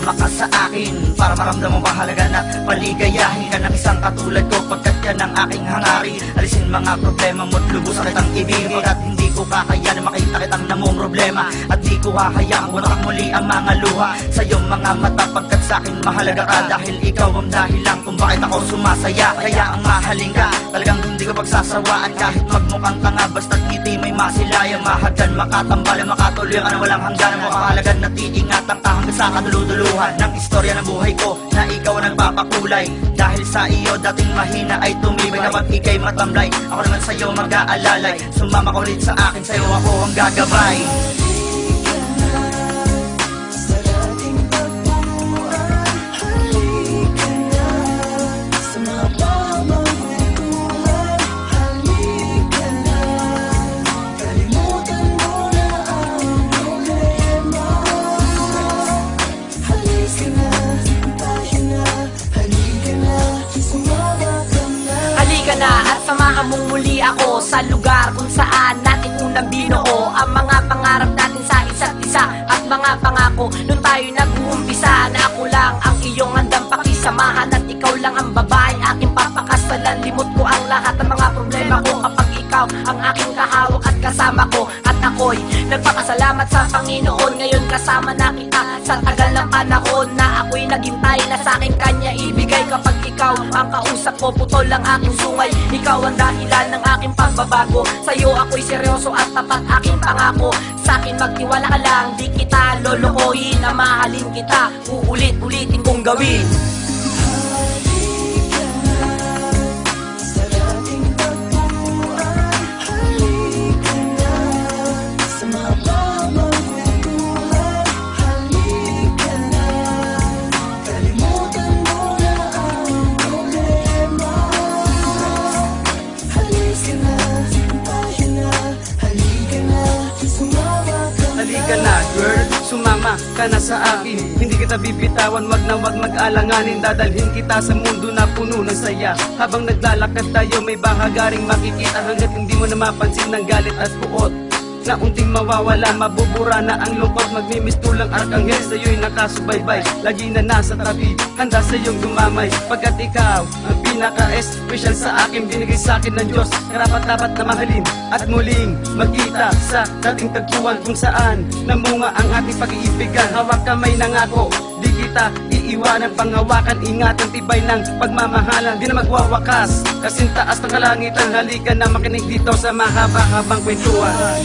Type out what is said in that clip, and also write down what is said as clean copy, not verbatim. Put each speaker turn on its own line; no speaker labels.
sumama ka sa akin para maramdaman mo mahalaga na paligayahin ka ng isang katulad ko, pagkat yan ang aking hangarin. Alisin mga problema mo't lubusan kitang ibigin, pagkat hindi ko kakayanin makita kitang namong problema. At di ko hahayaan bumakak muli ang mga luha sa iyong mga mata, pagkat sa akin mahalaga ka. Dahil ikaw ang dahilan kung bakit ako sumasaya. Kaya ang mahalin ka, talagang hindi ko pagsasawaan. Kahit magmukhang tanga, basta't ngiti may masilayan. Mahagdan, makatambalan, makatuloy ka na walang hangganan mo. Kahalagan na tiingatan ka hanggang sa kaduluduluhan ng istorya ng buhay ko na ikaw ang nagpapakulay. Dahil sa iyo dating mahina ay tumibay, kapag ika'y matamlay ako naman sa'yo mag-aalalay. Sumama ka ulit sa akin, sa'yo ako ang gagabay.
At samahan mong muli ako sa lugar kung saan natin unang binuo ang mga pangarap natin sa isa't isa at mga pangako. Nung tayo nag-uumpisa na ako lang ang iyong handang pakisamahan at ikaw lang ang babae aking papakasalan. Limot ko ang lahat ng mga problema ko kapag ikaw ang aking kahawak at kasama ko. At ako'y nagpapasalamat sa Panginoon ngayon kasama na kita sa tagal ng panahon na ako'y naghintay na sa aking kanya ibigay. Kapag ikaw ang kausap ko, putol ang aking sungay. Ikaw ang dahilan ng aking pagbabago. Sa'yo ako'y seryoso at tapat aking pangako. Sa'kin magtiwala ka lang, di kita lolokohin. Na mahalin kita, uulit-ulitin kong gawin.
Halika na girl, sumama ka na sa akin. Hindi kita bibitawan, wag na wag mag-alanganin. Dadalhin kita sa mundo na puno ng saya. Habang naglalakad tayo may bahagaring makikita, hanggat hindi mo na mapansin ng galit at puot na unting mawawala, mabubura na ang lungkot. Magmimistulang arkanghel sa'yo'y nakasubaybay, lagi na nasa tabi, handa sa'yong dumamay. Pagkat ikaw ang pinaka-espesyal sa akin, binigay sa'kin ng Diyos, karapat-dapat na mahalin at muling magkita sa dating tagpuan kung saan namunga ang ating pag-iibigan. Hawak kamay ng ako, di kita iiwanan, panghawakan, ingatan, tibay ng pagmamahalan, di na magwawakas kasing taas ng kalangitan. Halika na makinig dito sa mahaba-habang kwentuhan.